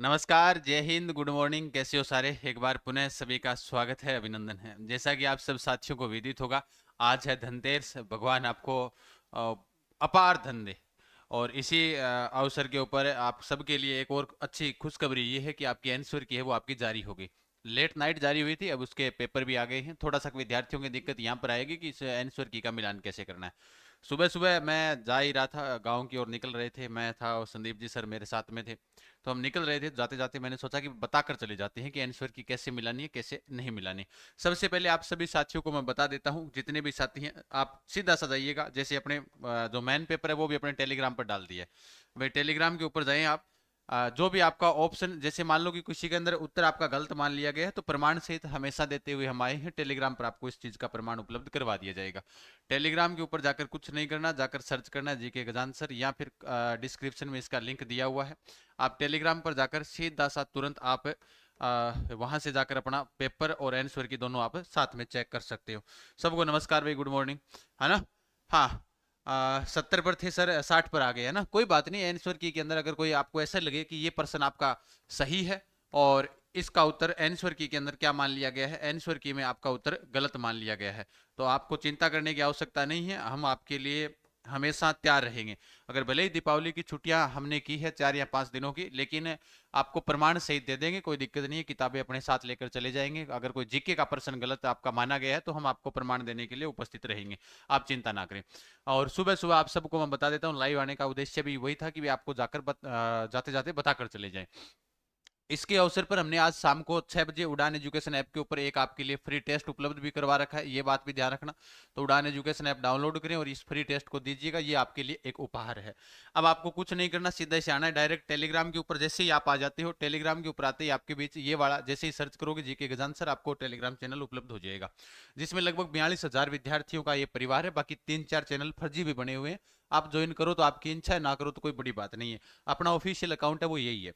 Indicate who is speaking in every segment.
Speaker 1: नमस्कार, जय Hind, good morning. कैसे हो सारे? एक बार पुनः सभी का स्वागत है, अभिनंदन है। जैसा कि आप सब साथियों को विदित होगा, आज है धनतेरस। भगवान आपको अ, अपार धन दे। और इसी अवसर के ऊपर आप सबके लिए एक और अच्छी खुशखबरी ये है कि आपकी आंसर की है वो आपकी जारी होगी। लेट नाइट जारी हुई थी, अब उसके पेपर भी आ गए हैं। थोड़ा सा विद्यार्थियों की दिक्कत यहाँ पर आएगी कि इस आंसर की का मिलान कैसे करना है। सुबह सुबह मैं जा ही रहा था, गांव की ओर निकल रहे थे, मैं था और संदीप जी सर मेरे साथ में थे। तो हम निकल रहे थे, जाते जाते मैंने सोचा कि बताकर चले जाते हैं कि आंसर की कैसे मिलानी है, कैसे नहीं मिलानी। सबसे पहले आप सभी साथियों को मैं बता देता हूं, जितने भी साथी हैं आप सीधा सा जाइएगा। जैसे अपने जो मैन पेपर है वो भी अपने टेलीग्राम पर डाल दिया है, भाई टेलीग्राम के ऊपर जाएं आप। जो भी आपका ऑप्शन, जैसे मान लो कि किसी के अंदर उत्तर आपका गलत मान लिया गया है, तो प्रमाण सहित हमेशा देते हुए हम आए हैं टेलीग्राम पर, आपको इस चीज का प्रमाण उपलब्ध करवा दिया जाएगा। टेलीग्राम के ऊपर जाकर कुछ नहीं करना, जाकर सर्च करना जीके गजान सर, या फिर डिस्क्रिप्शन में इसका लिंक दिया हुआ है। आप टेलीग्राम पर जाकर सीधा सा तुरंत आप वहां से जाकर अपना पेपर और आंसर की दोनों आप साथ में चेक कर सकते हो। सबको नमस्कार भाई, गुड मॉर्निंग, है ना। हाँ, 70 पर थे सर, 60 पर आ गए, है ना। कोई बात नहीं, आंसर की के अंदर अगर कोई आपको ऐसा लगे कि ये पर्सन आपका सही है और इसका उत्तर आंसर की के अंदर क्या मान लिया गया है, आंसर की में आपका उत्तर गलत मान लिया गया है, तो आपको चिंता करने की आवश्यकता नहीं है। हम आपके लिए हमेशा तैयार रहेंगे। अगर भले ही दीपावली की छुट्टियां हमने की है 4 या 5 दिनों की, लेकिन आपको प्रमाण सहित दे देंगे, कोई दिक्कत नहीं है। किताबें अपने साथ लेकर चले जाएंगे। अगर कोई जीके का प्रश्न गलत आपका माना गया है तो हम आपको प्रमाण देने के लिए उपस्थित रहेंगे, आप चिंता ना करें। और सुबह सुबह आप सबको मैं बता देता हूँ, लाइव आने का उद्देश्य भी वही था कि आपको जाकर जाते जाते बताकर चले जाएं। इसके अवसर पर हमने आज शाम को 6 बजे उड़ान एजुकेशन ऐप के ऊपर एक आपके लिए फ्री टेस्ट उपलब्ध भी करवा रखा है, ये बात भी ध्यान रखना। तो उड़ान एजुकेशन ऐप डाउनलोड करें और इस फ्री टेस्ट को दीजिएगा, ये आपके लिए एक उपहार है। अब आपको कुछ नहीं करना, सीधा से आना है डायरेक्ट टेलीग्राम के ऊपर। जैसे ही आप आ जाते हो टेलीग्राम के ऊपर, आते ही आपके बीच ये वाला, जैसे ही सर्च करोगे जीके गजान सर, आपको टेलीग्राम चैनल उपलब्ध हो जाएगा, जिसमें लगभग 42,000 विद्यार्थियों का ये परिवार है। बाकी 3-4 चैनल फर्जी भी बने हुए हैं। आप ज्वाइन करो तो आपकी इच्छा है, ना करो तो कोई बड़ी बात नहीं है। अपना ऑफिशियल अकाउंट है वो यही है।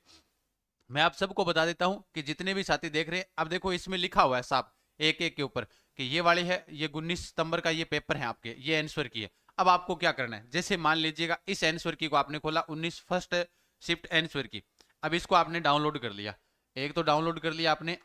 Speaker 1: मैं आप सबको बता देता हूं कि जितने भी साथी देख रहे हैं, अब देखो इसमें लिखा हुआ है साहब एक एक के ऊपर कि ये वाली है, ये 19 सितंबर का ये पेपर है आपके, ये आंसर की है। अब आपको क्या करना है, जैसे मान लीजिएगा इस आंसर की को आपने खोला, 19 फर्स्ट शिफ्ट आंसर की। अब इसको आपने डाउनलोड कर लिया, एक तो डाउनलोड कर लिया आपने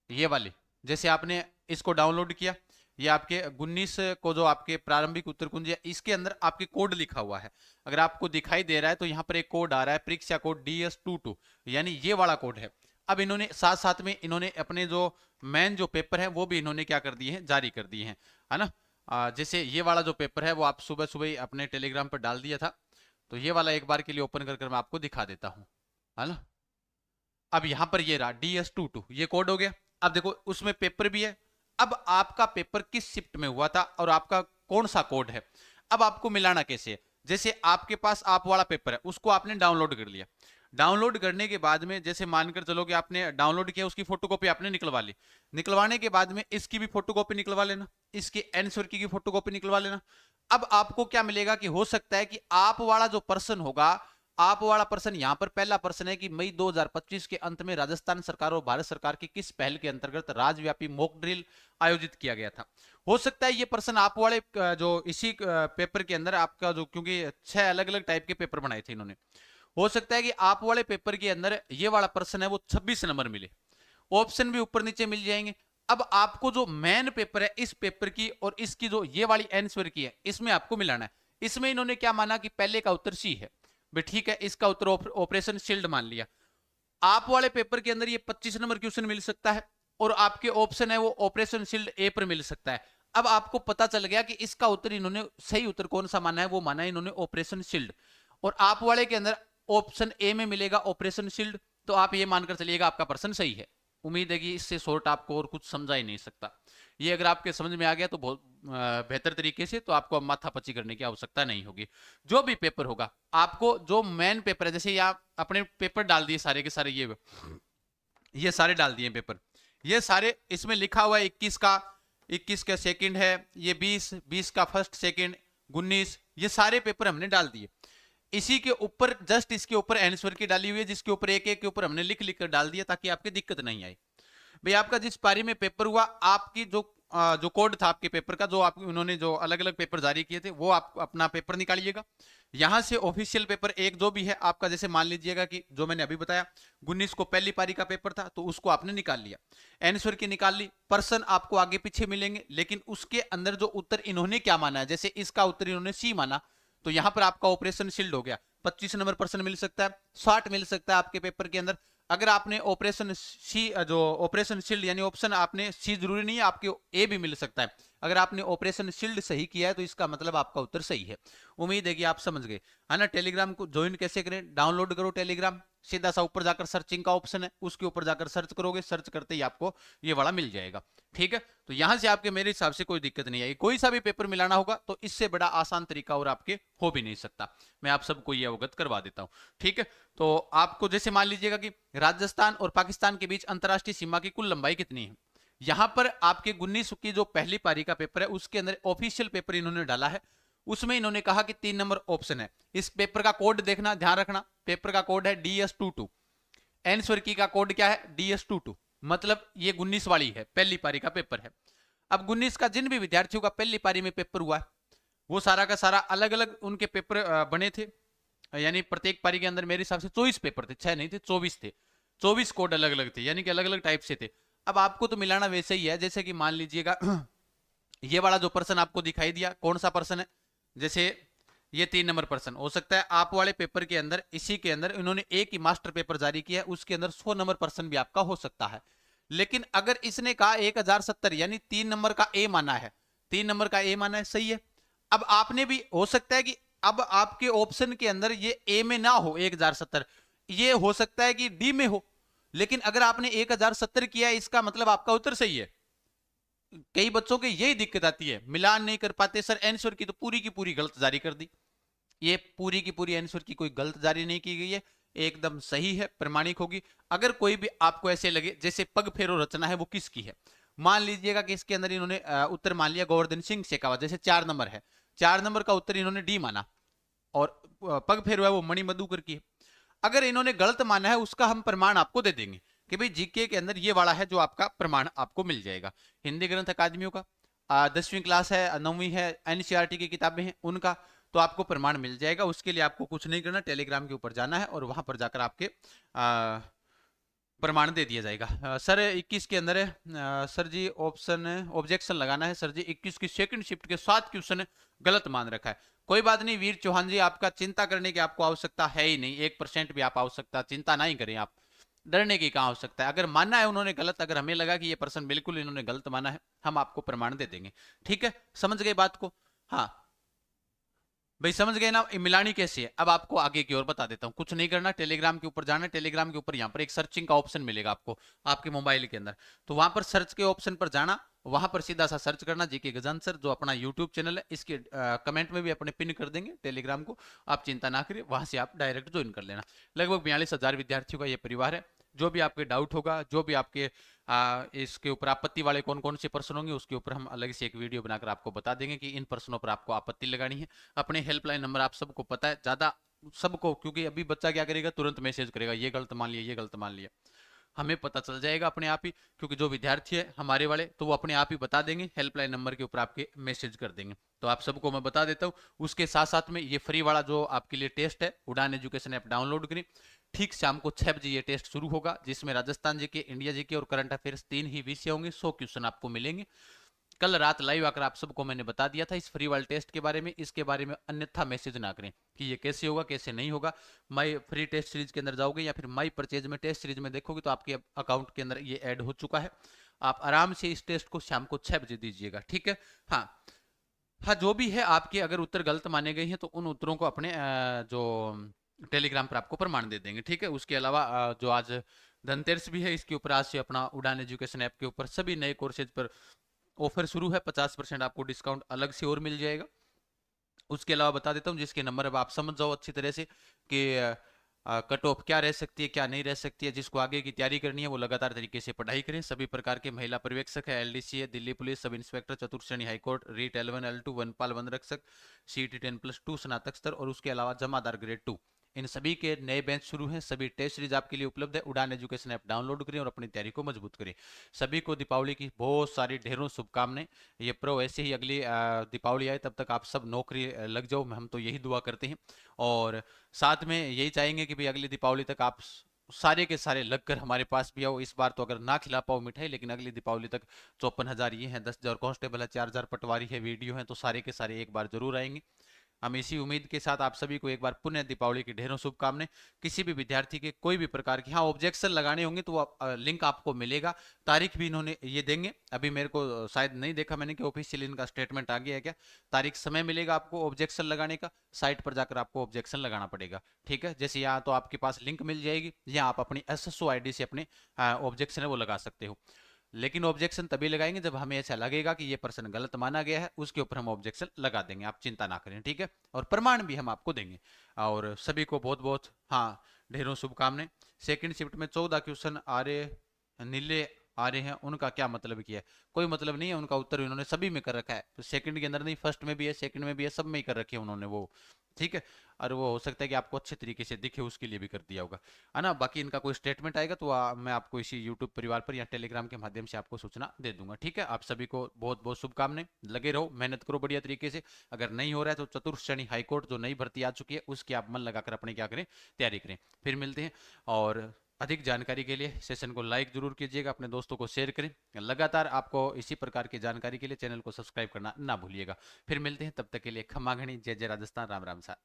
Speaker 1: ये वाली। जैसे आपने इसको डाउनलोड किया, ये आपके 19 को जो आपके प्रारंभिक उत्तर कुंज है, इसके अंदर आपके कोड लिखा हुआ है। अगर आपको दिखाई दे रहा है तो यहाँ पर एक कोड आ रहा है, परीक्षा कोड DS22, यानी ये वाला कोड है। अब इन्होंने साथ साथ में इन्होंने अपने जो मेन जो पेपर है वो भी इन्होंने क्या कर दिए हैं, जारी कर दिए हैं, है ना। जैसे ये वाला जो पेपर है वो आप सुबह सुबह ही अपने टेलीग्राम पर डाल दिया था, तो ये वाला एक बार के लिए ओपन कर मैं आपको दिखा देता हूँ, है ना। अब यहां पर ये रहा DS22, ये कोड हो गया। अब देखो उसमें पेपर भी है। अब आपका पेपर किस शिफ्ट में हुआ था और आपका कौन सा कोड है, अब आपको मिलाना कैसे है। जैसे आपके पास आप वाला पेपर है, उसको आपने डाउनलोड कर लिया। डाउनलोड करने के बाद में जैसे मानकर चलो कि आपने डाउनलोड किया, उसकी फोटोकॉपी आपने निकलवा ली। निकलवाने के बाद में इसकी भी फोटोकॉपी निकलवा लेना, इसके आंसर की फोटोकॉपी निकलवा लेना। अब आपको क्या मिलेगा कि हो सकता है कि आप वाला जो पर्सन होगा, आप वाला पर्सन, यहां पर पहला पर्सन है कि मई 2025 के अंत में राजस्थान सरकार और भारत सरकार की किस पहल के अंतर्गत राज्यव्यापी मॉक ड्रिल आयोजित किया गया था। हो सकता है ये पर्सन आप वाले जो इसी पेपर के अंदर आपका जो, क्योंकि 6 अलग अलग टाइप के पेपर बनाए थे इन्होंने, हो सकता है कि आप वाले पेपर के अंदर ये वाला पर्सन है वो 26 नंबर मिले। ऑप्शन भी ऊपर नीचे मिल जाएंगे। अब आपको जो मेन पेपर है इस पेपर की और इसकी जो ये वाली आंसर की है, इसमें आपको मिलाना है। इसमें इन्होंने क्या माना कि पहले का उत्तर सी है, भाई ठीक है, इसका उत्तर ऑपरेशन शील्ड मान लिया। आप वाले पेपर के अंदर ये 25 नंबर क्वेश्चन मिल सकता है और आपके ऑप्शन है वो ऑपरेशन शील्ड ए पर मिल सकता है। अब आपको पता चल गया कि इसका उत्तर इन्होंने सही उत्तर कौन सा माना है, वो माना है इन्होंने ऑपरेशन शील्ड। और आप वाले के अंदर ऑप्शन ए में मिलेगा ऑपरेशन शील्ड, तो आप ये मानकर चलिएगा आपका पर्सन सही है। उम्मीद है कि इससे शॉर्ट आपको और कुछ समझा ही नहीं सकता। ये अगर आपके समझ में आ गया तो बहुत बेहतर तरीके से, तो आपको अब माथापच्ची करने की आवश्यकता नहीं होगी। जो भी पेपर होगा, आपको जो मेन पेपर है, जैसे आप अपने पेपर डाल दिए सारे के सारे, ये सारे डाल दिए पेपर, ये सारे इसमें लिखा हुआ है 21 का सेकंड है, ये 20 का फर्स्ट सेकंड, 19, ये सारे पेपर हमने डाल दिए। इसी के ऊपर जस्ट इसके ऊपर आंसर की डाली हुई है, जिसके ऊपर एक एक के ऊपर हमने लिख लिख कर डाल दिया ताकि आपकी दिक्कत नहीं आए। भाई आपका जिस पारी में पेपर हुआ, आपकी जो जो कोड था आपके पेपर का, जो आप उन्होंने जो अलग अलग पेपर जारी किए थे, वो आप अपना पेपर निकालिएगा। यहां से ऑफिशियल पेपर एक जो भी है आपका, जैसे मान लीजिएगा कि जो मैंने अभी बताया 19 को पहली पारी का पेपर था, तो उसको आपने निकाल लिया, आंसर की निकाल ली, पर्सन आपको आगे पीछे मिलेंगे, लेकिन उसके अंदर जो उत्तर इन्होंने क्या माना है, जैसे इसका उत्तर इन्होंने सी माना, तो यहां पर आपका ऑपरेशन शील्ड हो गया, 25 नंबर पर्सन मिल सकता है, 60 मिल सकता है आपके पेपर के अंदर। अगर आपने ऑपरेशन सी, जो ऑपरेशन शील्ड यानी ऑप्शन आपने सी, जरूरी नहीं है, आपके ए भी मिल सकता है। अगर आपने ऑपरेशन शील्ड सही किया है तो इसका मतलब आपका उत्तर सही है। उम्मीद है कि आप समझ गए, है ना। टेलीग्राम को ज्वाइन कैसे करें, डाउनलोड करो टेलीग्राम, सीधा सा ऊपर जाकर सर्चिंग का ऑप्शन है, उसके ऊपर जाकर सर्च करोगे, सर्च करते ही आपको ये वाला मिल जाएगा, ठीक है। तो यहां से आपके मेरे हिसाब से कोई दिक्कत नहीं आएगी, कोई सा भी पेपर मिलाना होगा तो इससे बड़ा आसान तरीका और आपके हो भी नहीं सकता, मैं आप सबको ये अवगत करवा देता हूं, ठीक है। तो आपको जैसे मान लीजिएगा कि राजस्थान और पाकिस्तान के बीच अंतरराष्ट्रीय सीमा की कुल लंबाई कितनी है, यहां पर आपके 19 की जो पहली पारी का पेपर है उसके अंदर ऑफिशियल पेपर इन्होंने डाला है, उसमें इन्होंने कहा कि 3 नंबर ऑप्शन है। इस पेपर का कोड देखना, ध्यान रखना, पेपर का कोड है DS22, आंसर की का कोड क्या है, DS22, मतलब ये 19 वाली है, पहली पारी का पेपर है। अब 19 का जिन भी विद्यार्थियों का पहली पारी में पेपर हुआ है, वो सारा का सारा अलग अलग उनके पेपर बने थे, यानी प्रत्येक पारी के अंदर मेरे हिसाब से 24 पेपर थे, 6 नहीं थे, 24 थे, 24 कोड अलग अलग थे, यानी कि अलग अलग टाइप से थे। अब आपको तो मिलाना वैसे ही है, जैसे कि मान लीजिएगा ये वाला जो पर्सन आपको दिखाई दिया, कौन सा पर्सन है, जैसे ये 3 नंबर पर्सन हो सकता है आप वाले पेपर के अंदर, इसी के अंदर इन्होंने एक ही मास्टर पेपर जारी किया है, उसके अंदर 100 नंबर पर्सन भी आपका हो सकता है। लेकिन अगर इसने कहा 1070, यानी 3 नंबर का ए माना है, 3 नंबर का ए माना है, सही है। अब आपने भी हो सकता है कि अब आपके ऑप्शन के अंदर ये ए में ना हो 1070, ये हो सकता है कि डी में हो, लेकिन अगर आपने 1070 किया है, इसका मतलब आपका उत्तर सही है। कई बच्चों के यही दिक्कत आती है, मिलान नहीं कर पाते, सर आंसर की तो पूरी की पूरी गलत जारी कर दी। ये पूरी की पूरी आंसर की कोई गलत जारी नहीं की गई है, एकदम सही है, प्रमाणिक होगी। अगर कोई भी आपको ऐसे लगे जैसे पग फेरो रचना है वो किसकी है, मान लीजिएगा कि इसके अंदर इन्होंने उत्तर मान लिया गोवर्धन सिंह शेखावत, जैसे 4 नंबर है, 4 नंबर का उत्तर इन्होंने डी माना, और पग फेरो है वो मणि मधुकर की है। अगर इन्होंने गलत माना है उसका हम प्रमाण आपको दे देंगे कि भाई जीके के अंदर ये वाला है, जो आपका प्रमाण आपको मिल जाएगा। हिंदी ग्रंथ अकादमियों का 10वीं क्लास है, 9वीं है, एनसीईआरटी की किताबें हैं उनका, तो आपको प्रमाण मिल जाएगा। उसके लिए आपको कुछ नहीं करना, टेलीग्राम के ऊपर जाना है और वहां पर जाकर आपके प्रमाण दे दिया जाएगा। सर 21 के अंदर है, सर जी ऑप्शन ऑब्जेक्शन लगाना है, सर जी 21 की सेकंड शिफ्ट के 7 क्वेश्चन गलत मान रखा है। कोई बात नहीं वीर चौहान जी, आपका चिंता करने की आपको आवश्यकता है ही नहीं, 1% भी आप आवश्यकता चिंता नहीं करें, आप डरने की कहाँ आवश्यकता है। अगर मानना है उन्होंने गलत, अगर हमें लगा कि ये पर्सन बिल्कुल इन्होंने गलत माना है, हम आपको प्रमाण दे देंगे, ठीक है, समझ गए बात को। हाँ भाई समझ गए ना, मिलानी कैसी है। अब आपको आगे की ओर बता देता हूँ, कुछ नहीं करना, टेलीग्राम के ऊपर जाना, टेलीग्राम के ऊपर यहाँ पर एक सर्चिंग का ऑप्शन मिलेगा आपको आपके मोबाइल के अंदर, तो वहां पर सर्च के ऑप्शन पर जाना, वहां पर सीधा सा सर्च करना जीके गजान सर, जो अपना यूट्यूब चैनल है, इसके कमेंट में भी अपने पिन कर देंगे टेलीग्राम को, आप चिंता ना करिए, वहां से आप डायरेक्ट ज्वाइन कर लेना। लगभग 42,000 विद्यार्थियों का ये परिवार है। जो भी आपके डाउट होगा, जो भी आपके इसके ऊपर आपत्ति वाले कौन कौन से प्रश्न होंगे, उसके ऊपर हम अलग से एक वीडियो बनाकर आपको बता देंगे कि इन प्रश्नों पर आपको आपत्ति लगानी है। अपने हेल्पलाइन नंबर आप सबको पता है, ज्यादा सबको, क्योंकि अभी बच्चा क्या करेगा, तुरंत मैसेज करेगा ये गलत मान लिया, ये गलत मान लिया, हमें पता चल जाएगा अपने आप ही, क्योंकि जो विद्यार्थी है हमारे वाले तो वो अपने आप ही बता देंगे, हेल्पलाइन नंबर के ऊपर आपके मैसेज कर देंगे। तो आप सबको मैं बता देता हूँ। उसके साथ साथ में ये फ्री वाला जो आपके लिए टेस्ट है, उड़ान एजुकेशन ऐप डाउनलोड करें, ठीक शाम को 6 बजे ये टेस्ट शुरू होगा, जिसमें राजस्थान जीके, इंडिया जीके और करंट अफेयर्स 3 ही विषय होंगे, 100 क्वेश्चन आपको मिलेंगे। कल रात लाइव आकर आप सबको मैंने बता दिया था इस फ्री वाले टेस्ट के बारे में, इसके बारे में अन्यथा मैसेज ना करें कि ये कैसे होगा कैसे नहीं होगा। माई फ्री टेस्ट सीरीज के अंदर जाओगे या फिर माई परचेज में टेस्ट सीरीज में देखोगे तो आपके अकाउंट के अंदर ये ऐड हो चुका है। आप आराम से इस टेस्ट को शाम को 6 बजे दीजिएगा, ठीक है। हाँ हाँ, जो भी है आपके अगर उत्तर गलत माने गए हैं तो उन उत्तरों को अपने जो टेलीग्राम पर आपको प्रमाण दे देंगे, ठीक है। उसके अलावा जो आज धनतेरस भी है, इसके ऊपर आज से अपना उड़ान एजुकेशन ऐप के ऊपर सभी नए कोर्सेज पर ऑफर शुरू है, 50% आपको डिस्काउंट अलग से और मिल जाएगा। उसके अलावा बता देता हूँ, जिसके नंबर अब आप समझ जाओ अच्छी तरह से कि कट ऑफ क्या रह सकती है क्या नहीं रह सकती है, जिसको आगे की तैयारी करनी है वो लगातार तरीके से पढ़ाई करें। सभी प्रकार के महिला पर्यवेक्षक है, एलडीसी है, दिल्ली पुलिस, सब इंस्पेक्टर, चतुर्थ श्रेणी हाईकोर्ट, रीट L1 L2, वनपाल वन रक्षक, CT 10+2 स्नातक स्तर, और उसके अलावा जमादार ग्रेड 2, इन सभी के नए बैच शुरू हैं, सभी टेस्ट सीरीज आपके लिए उपलब्ध है। उड़ान एजुकेशन ऐप डाउनलोड करें और अपनी तैयारी को मजबूत करें। सभी को दीपावली की बहुत सारी ढेरों शुभकामनाएं। ये प्रो ऐसे ही अगली दीपावली आए तब तक आप सब नौकरी लग जाओ, हम तो यही दुआ करते हैं। और साथ में यही चाहेंगे कि भाई अगली दीपावली तक आप सारे के सारे लगकर हमारे पास भी आओ। इस बार तो अगर ना खिला पाओ मिठाई, लेकिन अगली दीपावली तक 54,000 ये हैं, 10,000 कांस्टेबल है, 4,000 पटवारी है, वीडियो है, तो सारे के सारे एक बार जरूर आएंगे। हम इसी उम्मीद के साथ आप सभी को एक बार पुनः दीपावली की ढेरों शुभकामनाएं। किसी भी विद्यार्थी के कोई भी प्रकार की हाँ ऑब्जेक्शन लगाने होंगे तो लिंक आपको मिलेगा। तारीख भी इन्होंने ये देंगे, अभी मेरे को शायद नहीं देखा मैंने कि ऑफिशियल इनका स्टेटमेंट आ गया है क्या। तारीख समय मिलेगा आपको ऑब्जेक्शन लगाने का, साइट पर जाकर आपको ऑब्जेक्शन लगाना पड़ेगा। ठीक है, जैसे यहाँ तो आपके पास लिंक मिल जाएगी, या आप अपनी SSO ID से अपने ऑब्जेक्शन है वो लगा सकते हो। लेकिन ऑब्जेक्शन तभी लगाएंगे जब हमें ऐसा लगेगा कि ये पर्सन गलत माना गया है, उसके ऊपर हम ऑब्जेक्शन लगा देंगे, आप चिंता ना करें। ठीक है, और प्रमाण भी हम आपको देंगे। और सभी को बहुत बहुत हाँ ढेरों शुभकामनाएं। सेकंड शिफ्ट में 14 क्वेश्चन आ रहे नीले आ रहे हैं, उनका क्या मतलब किया है? कोई मतलब नहीं है, उनका उत्तर उन्होंने सभी में कर रखा है। तो सेकंड के अंदर नहीं, फर्स्ट में भी है, सेकंड में भी है, सब में ही कर रखे हैं उन्होंने वो। ठीक है, और वो हो सकता है कि आपको अच्छे तरीके से दिखे, उसके लिए भी कर दिया होगा, है ना। बाकी इनका कोई स्टेटमेंट आएगा तो मैं आपको इसी यूट्यूब परिवार पर या टेलीग्राम के माध्यम से आपको सूचना दे दूंगा। ठीक है, आप सभी को बहुत बहुत शुभकामनाएं। लगे रहो, मेहनत करो बढ़िया तरीके से। अगर नहीं हो रहा है तो चतुर्थ श्रेणी हाईकोर्ट जो नई भर्ती आ चुकी है उसकी आप मन लगाकर अपने क्या करें, तैयारी करें। फिर मिलते हैं, और अधिक जानकारी के लिए सेशन को लाइक जरूर कीजिएगा, अपने दोस्तों को शेयर करें। लगातार आपको इसी प्रकार की जानकारी के लिए चैनल को सब्सक्राइब करना ना भूलिएगा। फिर मिलते हैं, तब तक के लिए खमा घनी, जय जय राजस्थान, राम राम सा।